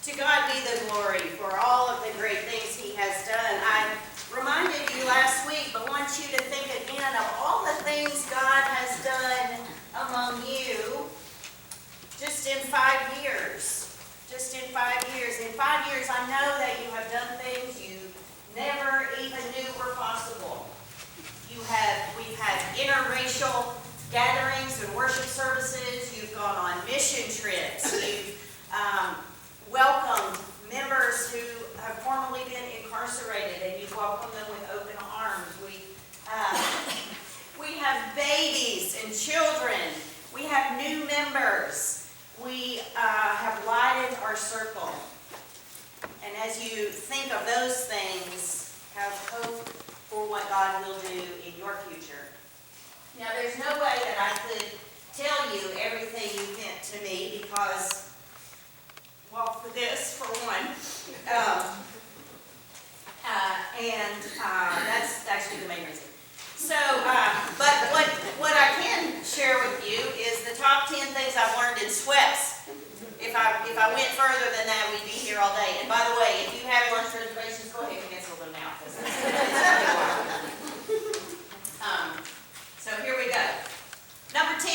To God be the glory for all of the great things He has done. I reminded you last week, but want you to think again of all the things God has done among you just in 5 years. Just in 5 years. In 5 years, I know that you have done things you never even knew were possible. We've had interracial gatherings and worship services. You've gone on mission trips. You've welcomed members who have formerly been incarcerated, and you've welcomed them with open arms. We have babies and children. We have new members. We have lighted our circle. And as you think of those things, have hope for what God will do in your future. Now, there's no way that I could tell you everything you meant to me because, well, for this, for one, that's actually the main reason. So, but what I can share with you is the top 10 things I've learned in SWEPS. If I went further than that, we'd be here all day. And by the way, if you have lunch reservations, go ahead and cancel them now. So here we go. Number 10,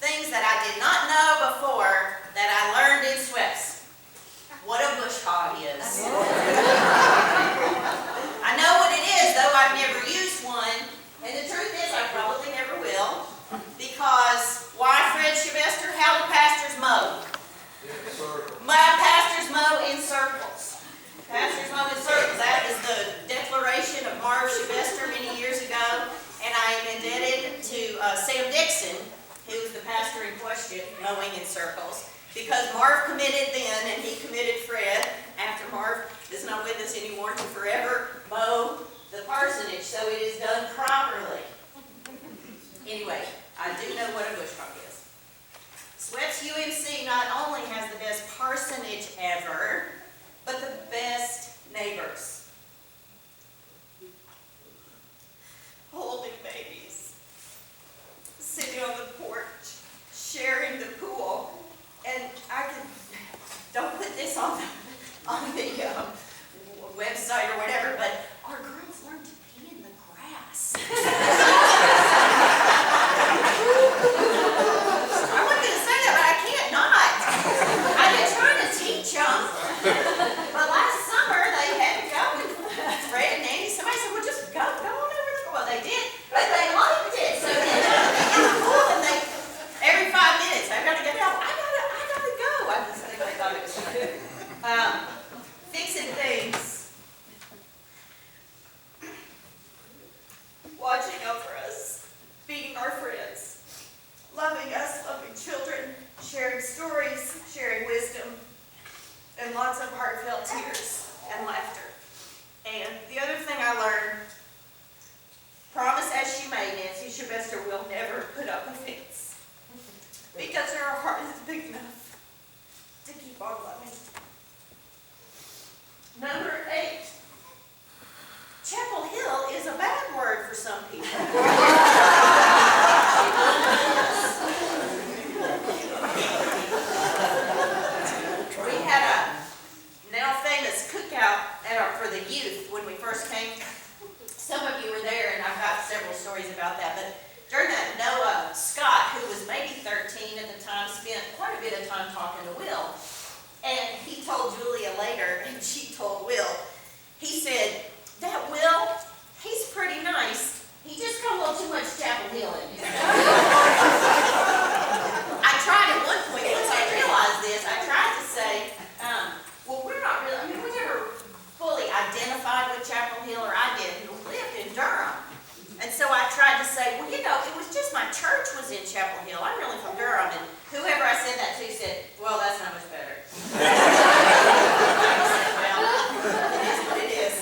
things that I did not know before that I learned in SWEPS. What a bush hog is. I know what it is, though I've never used one. And the truth is, I probably never will. Because why, Fred Sylvester? How do pastors mow? My pastors mow in circles. Pastors mow in circles. That is the declaration of Marv Sylvester many years ago. And I am indebted to Sam Dixon, who's the pastor in question, mowing in circles. Because Marv committed then, and he committed Fred, after Marv is not with us anymore, to forever mow the parsonage, so it is done properly. Anyway, I do know what a bush hog is. SWEPS UMC not only has the best parsonage ever, but the best neighbors. Holding babies, sitting on the porch, sharing the pool, and don't put this on the website or whatever, but our girls learned to pee in the grass. I wasn't going to say that, but I can't not. I've been trying to teach them, but last summer they had to go with Fred and Andy. Somebody said, well, just go on over there. Well, they did, but they liked it. So they in the pool, and every 5 minutes, I got to get out. I gotta go. I just think they thought it was fun. Fixing things, watching over us, being our friends, loving us, loving children, sharing stories, sharing wisdom, and lots of heartfelt tears and laughter. And the other thing I learned, promise as she may, Nancy Sylvester will never put up a fence because her heart is big enough to keep on loving. Number 8, Chapel Hill is a bad word for some people. We had a now famous cookout for the youth when we first came. Some of you were there, and I've got several stories about that. But during that, Noah Scott, who was maybe 13 at the time, spent quite a bit of time talking to Will. And he told Julia later, and she told Will, he said, that Will, he's pretty nice. He just got a little too much Chapel Hill in him. I tried at one point, once I realized this, I tried to say, well, we're not really, we never fully identified with Chapel Hill, or I didn't, lived in Durham. And so I tried to say, well, it was just my church was in Chapel Hill. I'm really from Durham. And whoever I said that to said, well, that's not much better. I said, well, it is what it is.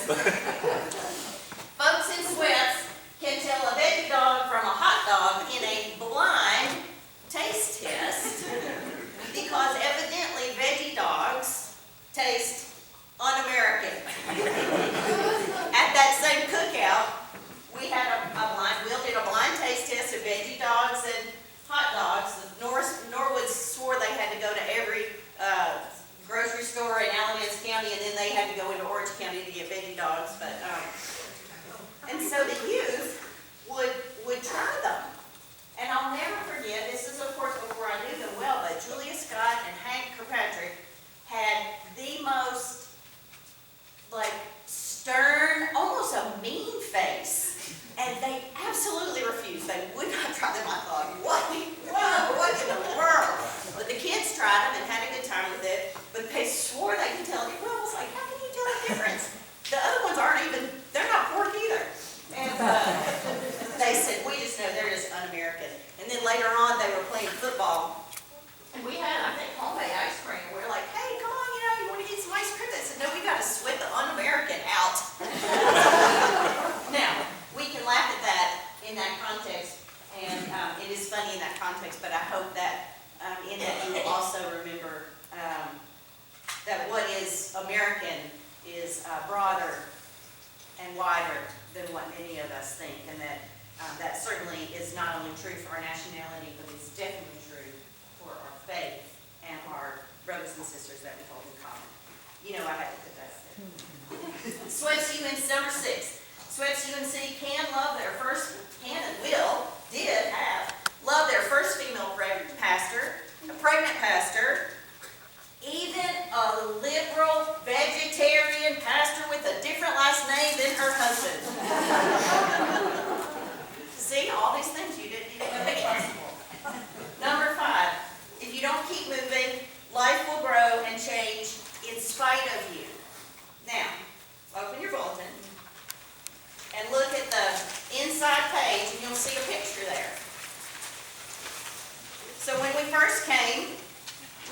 had to go into Orange County to get baby dogs, but, and so the youth would try them. And I'll never forget, this is of course before I knew them well, but Julia Scott and Hank Kirkpatrick had the most, like, stern, almost a mean face. And they absolutely refused. They would not try them. I thought, what in the world? But the kids tried them and had a good time with it. But they swore they could tell the difference. I was like, how can you tell the difference? The other ones aren't even, they're not pork either. And they said, we just know they're just un-American. And then later on, they were playing football. And we had, I think, homemade ice cream. We were like, hey, come on, you want to get some ice cream? They said, no, we got to sweat the un-American out. Now, we can laugh at that in that context, and it is funny in that context, but I hope that in that you will also remember that what is American is broader and wider than what many of us think, and that that certainly is not only true for our nationality, but it's definitely true for our faith and our brothers and sisters that we hold in common. You know I had to put that there. Sweats UNC number 6. Sweats UNC can and did have, love their first female pastor, a pregnant pastor, even a liberal vegetarian pastor with a different last name than her husband. See, all these things you didn't make possible. Number 5, if you don't keep moving, life will grow and change in spite of you. Now, open your bulletin and look at the inside page, and you'll see a picture there. So when we first came,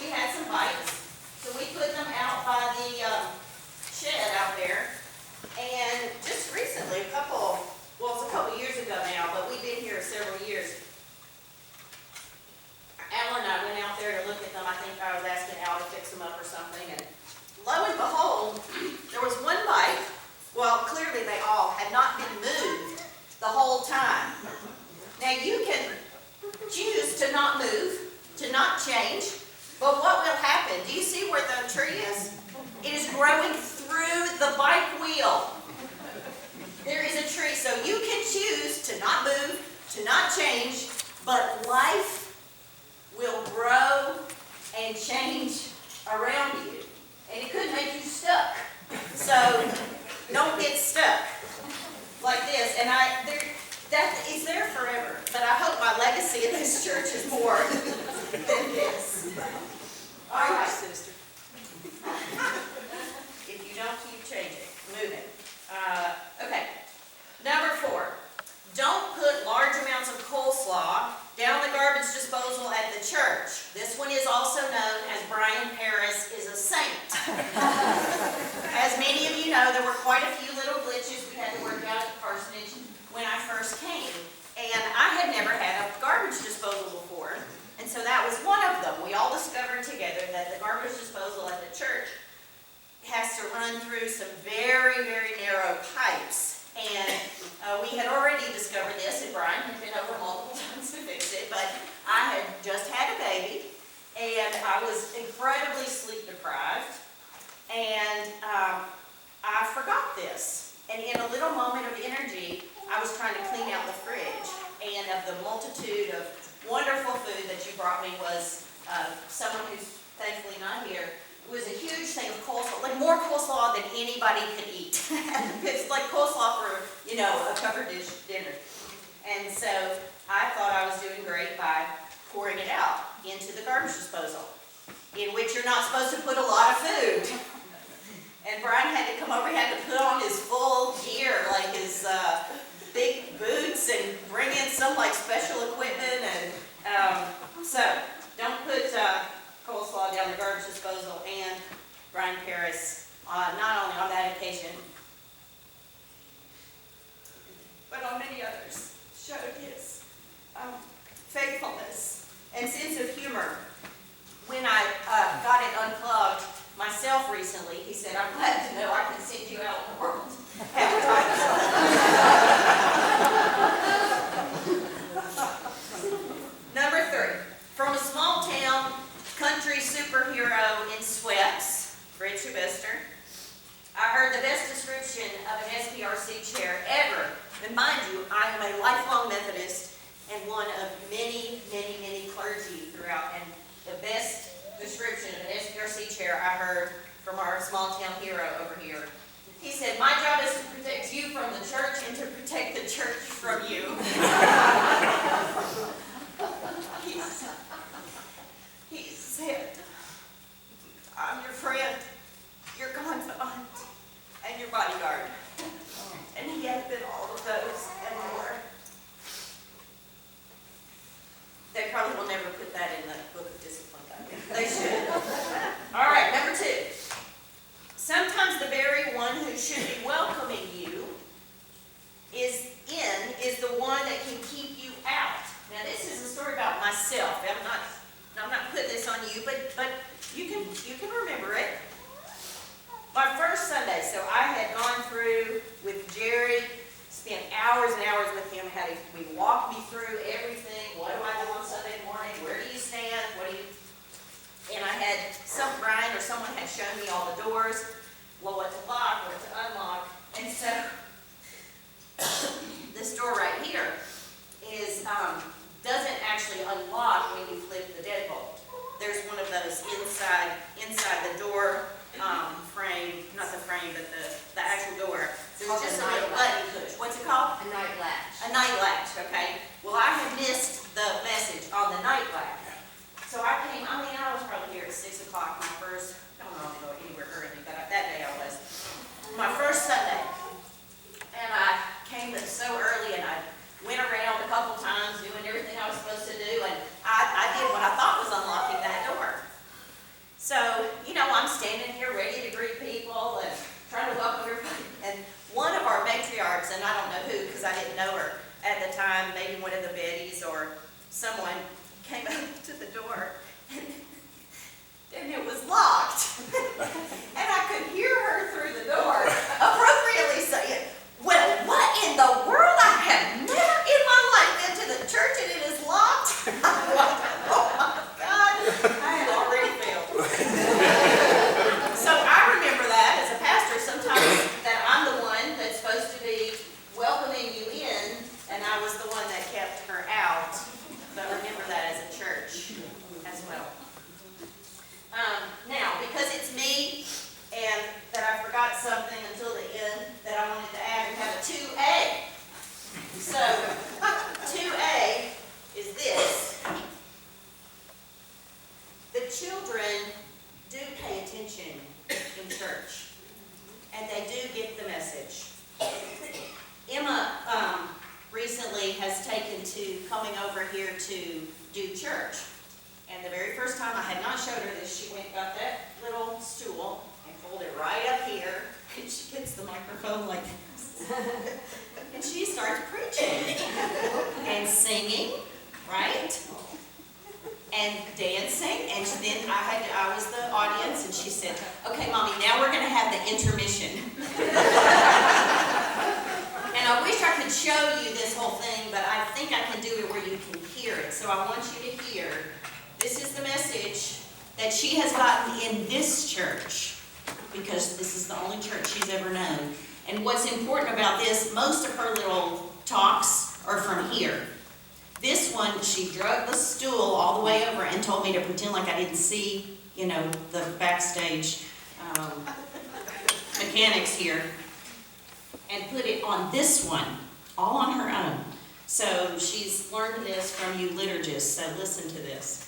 we had some bikes. So we put them out by the shed out there. And just recently, it was a couple years ago now, but we've been here several years. Al and I went out there to look at them. I think I was asking Al to fix them up or something. And lo and behold, there was one bike. Well, clearly they all had not been moved the whole time. Now you can choose to not move, to not change, but what will happen? Do you see where the tree is? It is growing through the bike wheel. There is a tree, so you can choose to not move, to not change, but life will grow and change around you. And it could make you stuck. So don't get stuck like this. And that is there forever. But I hope my legacy in this church is more than this. All right, sister. If you don't keep changing, moving. Okay. Number 4. Don't put large amounts of coleslaw down the garbage disposal at the church. This one is also known as Brian Paris is a saint. As many of you know, there were quite a few little glitches we had to work out at the parsonage when I first came. And I had never had a garbage disposal before. And so that was one of them. We all discovered together that the garbage disposal at the church has to run through some very, very narrow pipes. And we had already discovered this, and Brian had been over multiple times to fix it, but I had just had a baby, and I was incredibly sleep deprived, and I forgot this. And in a little moment of energy, I was trying to clean out the fridge, and of the multitude of wonderful food that you brought me was someone who's thankfully not here. It was a huge thing of coleslaw, like more coleslaw than anybody could eat. It's like coleslaw for, a covered dish dinner. And so I thought I was doing great by pouring it out into the garbage disposal, in which you're not supposed to put a lot of food. And Brian had to come over, he had to put on his full gear, like his big boots, and bring in some special equipment. And so don't put coleslaw down the garbage disposal. And Brian Paris, not only on that occasion, but on many others, showed his faithfulness and sense of humor. When I got it unclogged myself recently, he said, "I'm glad to know I can send you out in the world." Number 3, from a small town country superhero in sweats, Fred Sylvester. heard the best description of an SPRC chair ever. And mind you, I am a lifelong Methodist and one of many, many, many clergy throughout. And the best description of an SPRC chair I heard from our small town hero over here. He said, my job is to protect you from the church and to protect the church from you. He said, I'm your friend, your confidant, and your bodyguard. And he has been all of those and more. They probably will never put that in the book of discipline. They should. All right, number 2. Sometimes the very one who should be welcoming you is the one that can keep you out. Now this is a story about myself. I'm not putting this on you, but you can remember it. My first Sunday, so I had gone through with Jerry, spent hours and hours with him. We walked me through everything. What do I do on Sunday morning? Where do you stand? And I had Brian or someone had shown me all the doors, what to lock, what to unlock. And so this door right here doesn't actually unlock when you flip the deadbolt. There's one of those inside the door frame, not the frame, but the actual door. There's just a little button push. What's it called? A night latch. A night latch, okay. Well, I had missed the message on the night latch. So I was probably here at 6 o'clock, I don't know if I go anywhere early, but that day I was. My first Sunday. And I came so early and I went around a couple times doing everything I was supposed to do, and I did what I thought was unlocking that door. So, I'm standing here ready to greet people and trying to welcome everybody. And one of our matriarchs, and I don't know who because I didn't know her at the time, maybe one of the Bettys or someone, came up to the door and it was locked. And I could hear her through the door appropriately saying, well, what in the world? I have never in my life been to the church and it is locked. I'm like, oh my God, I had already failed. So I remember that as a pastor, sometimes that I'm the one that's supposed to be welcoming you in, and I was the one that kept her out. But remember that as a church as well. Now, because it's me, and that I forgot something until the end that I wanted to add, we have a 2A. So, 2A is this. The children do pay attention in church, and they do get the message. Emma recently has taken to coming over here to do church. And the very first time I had not showed her this, she went and got that little stool and pulled it right up here, and she gets the microphone like this. And she starts preaching and singing, right? And dancing, and then I was the audience, and she said, okay, Mommy, now we're going to have the intermission. And I wish I could show you this whole thing, but I think I can do it where you can hear it. So I want you to hear, this is the message that she has gotten in this church, because this is the only church she's ever known. And what's important about this, most of her little talks are from here. This one, she dragged the stool all the way over and told me to pretend like I didn't see, the backstage mechanics here, and put it on this one, all on her own. So she's learned this from you liturgists, so listen to this.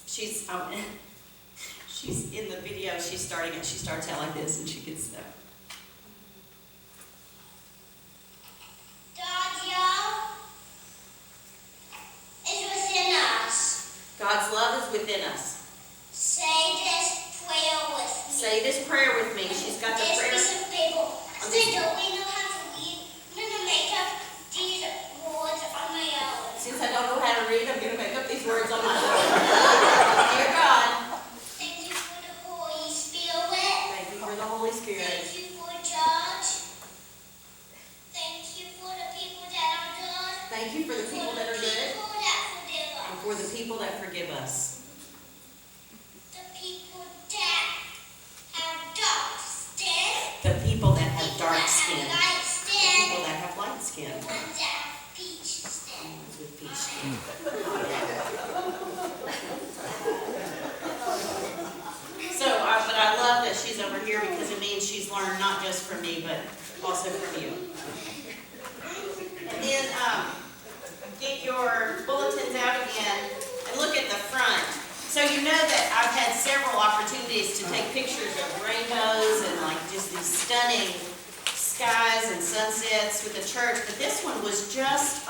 She's in the video, she's starting it, she starts out like this, and she gets that. God's love is within us. Say this prayer with me. Say this prayer with me. She's got the prayer. There's some people. They don't know how to read. I'm going to make up these words on my own. Since I don't know how to read, I'm going to make up these words on my own. Dear God. Thank you for the Holy Spirit. Thank you for the Holy Spirit. Thank you for George. Thank you for the people that are good. Thank you for the people that are good. And for the people that forgive us. The people that have dogs. The people that you've learned not just from me, but also from you. And then get your bulletins out again and look at the front. So you know that I've had several opportunities to take pictures of rainbows and like just these stunning skies and sunsets with the church, but this one was just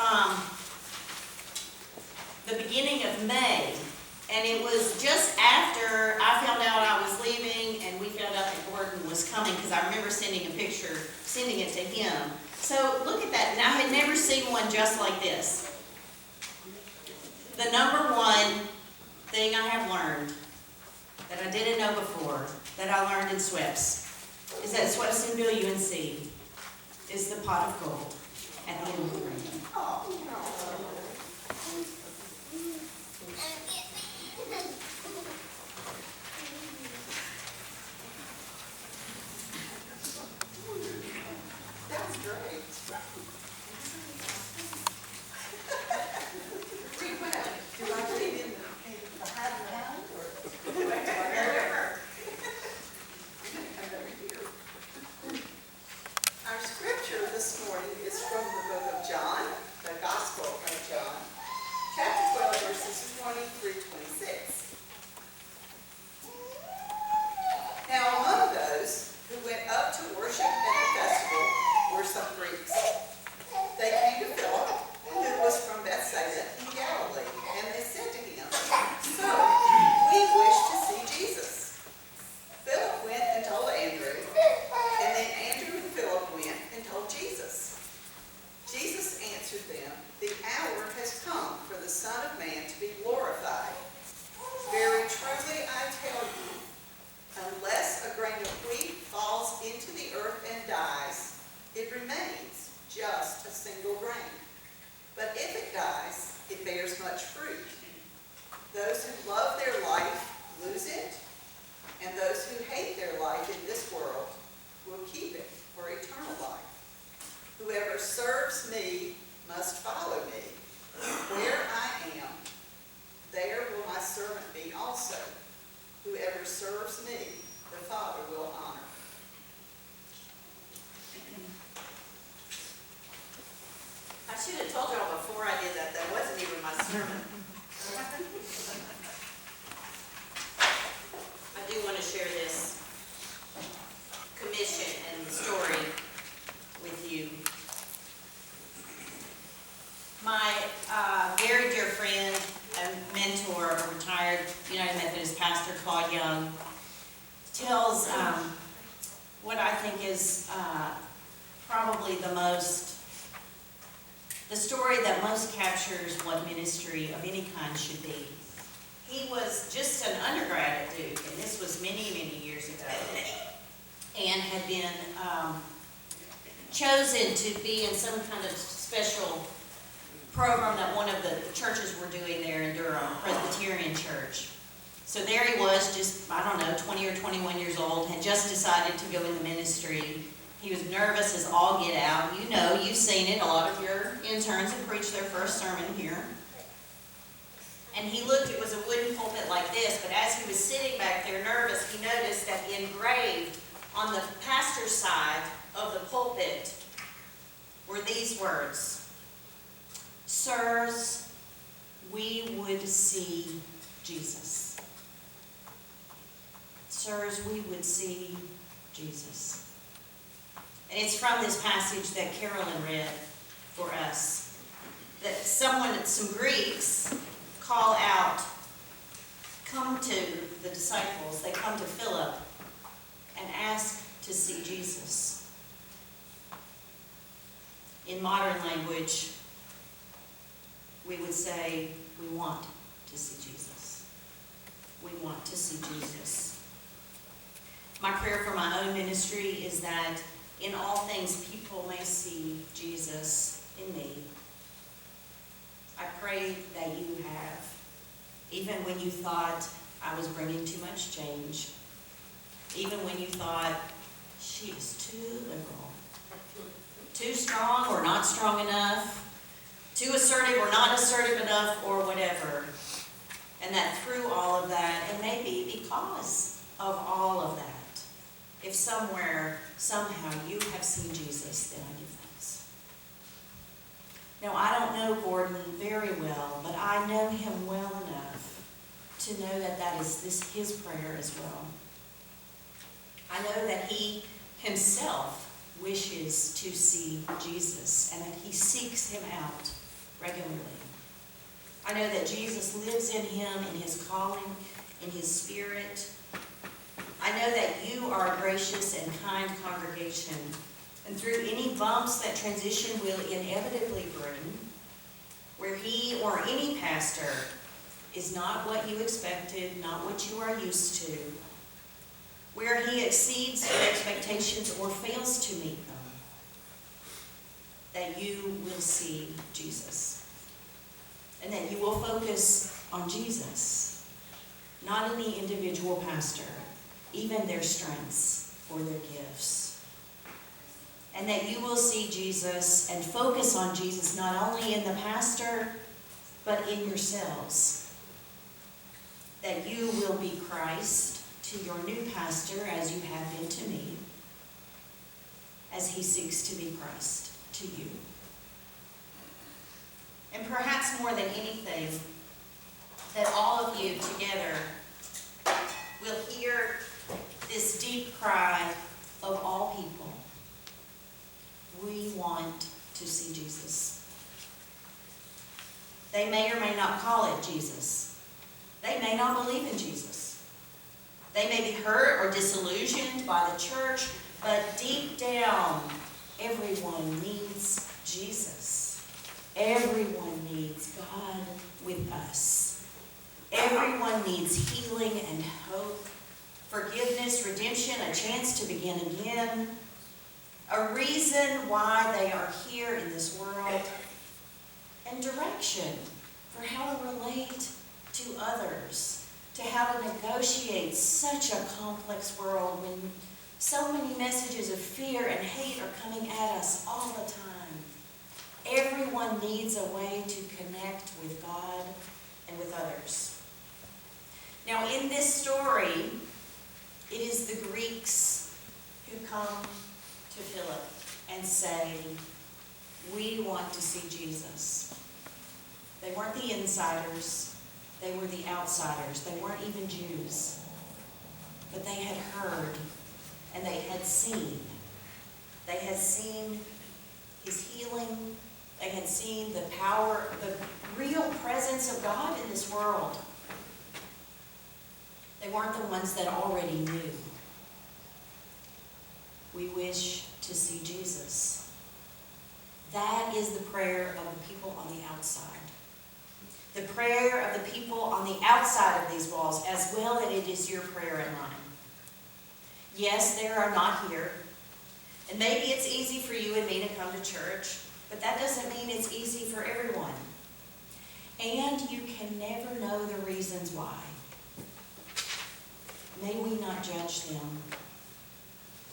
the beginning of May, and it was just after I found out I was leaving and we found out that Gordon was coming, because I remember sending it to him. So look at that, and I had never seen one just like this. The number one thing I have learned that I didn't know before, that I learned in SWEPS, is that Swepsonville UNC is the pot of gold at the end of the rainbow. That was great. Do I read in the hat and hound, or? Wherever. Come over here. Our scripture this morning is from the book of John, the Gospel of John, chapter 12, verses 20 through 26. Now among those who went up to worship at the festival were some Greeks. They came to Philip, who was from Bethsaida in Galilee, and they said to him, "Sir, we wish to see Jesus." Philip went and told Andrew, and then Andrew and Philip went and told Jesus. Jesus answered them, "The hour has come for the Son of Man to be glorified. Very truly I tell you, unless a grain of wheat falls into the earth and dies, it remains just a single grain. But if it dies, it bears much fruit. Those who love their life lose it, and those who hate their life in this world will keep it for eternal life. Whoever serves me must follow me. Where I am, there will my servant be also. Whoever serves me, the Father will honor." I should have told y'all before I did that, that wasn't even my sermon. I do want to share this commission and story with you. My very dear friend and mentor, a retired United Methodist pastor, Claude Young, tells what I think is probably the story that most captures what ministry of any kind should be. He was just an undergrad at Duke, and this was many, many years ago, and had been chosen to be in some kind of special program that one of the churches were doing there in Durham, Presbyterian Church. So there he was, just, I don't know, 20 or 21 years old, had just decided to go into ministry. He was nervous as all get out. You know, you've seen it. A lot of your interns have preached their first sermon here. And he looked, it was a wooden pulpit like this, but as he was sitting back there nervous, he noticed that engraved on the pastor's side of the pulpit were these words: "Sirs, we would see Jesus." Sirs, we would see Jesus. And it's from this passage that Carolyn read for us, that some Greeks call out, come to the disciples, they come to Philip and ask to see Jesus. In modern language, we would say, we want to see Jesus. We want to see Jesus. My prayer for my own ministry is that in all things people may see Jesus in me. I pray that you have, even when you thought I was bringing too much change, even when you thought she is too liberal, too strong or not strong enough, too assertive or not assertive enough, or whatever, and that through all of that, and maybe because of all of that, if somewhere, somehow, you have seen Jesus, then I give thanks. Now, I don't know Gordon very well, but I know him well enough to know that that is his prayer as well. I know that he himself wishes to see Jesus and that he seeks him out regularly. I know that Jesus lives in him, in his calling, in his spirit. I know that you are a gracious and kind congregation, and through any bumps that transition will inevitably bring, where he or any pastor is not what you expected, not what you are used to, where he exceeds your expectations or fails to meet them, that you will see Jesus. And that you will focus on Jesus, not any individual pastor, even their strengths or their gifts. And that you will see Jesus and focus on Jesus not only in the pastor, but in yourselves. That you will be Christ to your new pastor as you have been to me, as he seeks to be Christ to you. And perhaps more than anything, that all of you together will hear this deep cry of all people. We want to see Jesus. They may or may not call it Jesus. They may not believe in Jesus. They may be hurt or disillusioned by the church, but deep down, everyone needs Jesus. Everyone needs God with us. Everyone needs healing and hope, forgiveness, redemption, a chance to begin again, a reason why they are here in this world, and direction for how to relate to others, to how to negotiate such a complex world when so many messages of fear and hate are coming at us all the time. Everyone needs a way to connect with God and with others. Now, in this story, it is the Greeks who come to Philip and say, we want to see Jesus. They weren't the insiders. They were the outsiders. They weren't even Jews. But they had heard and they had seen. They had seen his healing. They had seen the power, the real presence of God in this world. They weren't the ones that already knew. We wish to see Jesus. That is the prayer of the people on the outside. The prayer of the people on the outside of these walls, as well as it is your prayer and mine. Yes, there are not here. And maybe it's easy for you and me to come to church, but that doesn't mean it's easy for everyone. And you can never know the reasons why. May we not judge them.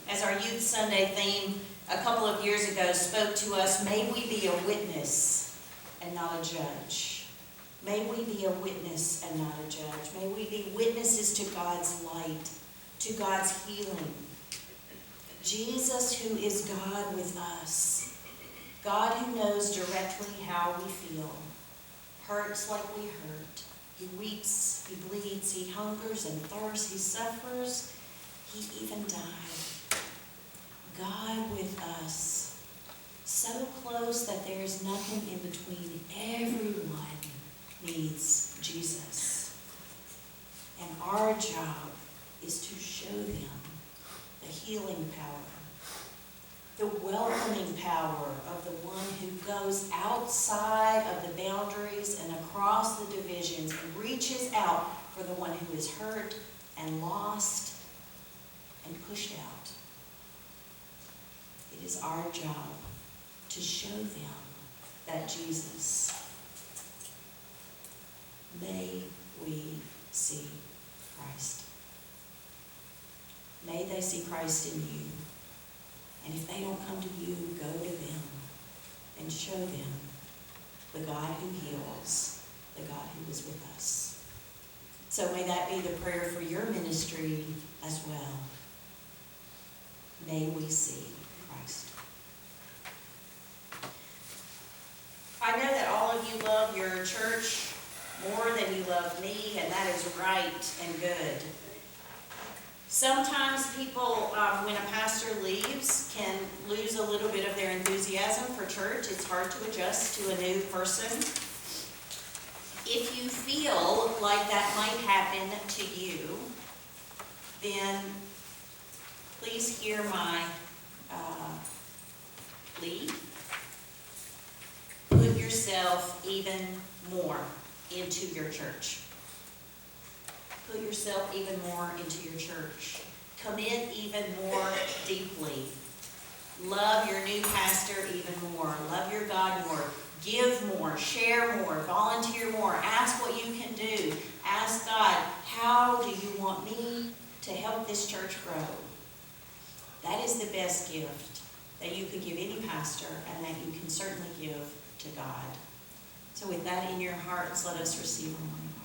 As our Youth Sunday theme a couple of years ago spoke to us, may we be a witness and not a judge. May we be a witness and not a judge. May we be witnesses to God's light, to God's healing. Jesus, who is God with us. God who knows directly how we feel. Hurts like we hurt. He weeps, he bleeds, he hungers and thirsts, he suffers, he even died. God with us. So close that there is nothing in between. Everyone needs Jesus. And our job is to show them the healing power, the welcoming power of the one who goes outside of the boundaries and across the divisions and reaches out for the one who is hurt and lost and pushed out. It is our job to show them that Jesus. May we see Christ. May they see Christ in you. And if they don't come to you, go to them and show them the God who heals, the God who is with us. So may that be the prayer for your ministry as well. may we see Christ. I know that all of you love your church more than you love me, and that is right and good. Sometimes people, when a pastor leaves, can lose a little bit of their enthusiasm for church. It's hard to adjust to a new person. If you feel like that might happen to you, then please hear my plea. Put yourself even more into your church. Put yourself even more into your church. Commit even more deeply. Love your new pastor even more. Love your God more. Give more. Share more. Volunteer more. Ask what you can do. Ask God, how do you want me to help this church grow? That is the best gift that you could give any pastor, and that you can certainly give to God. So with that in your hearts, let us receive our morning.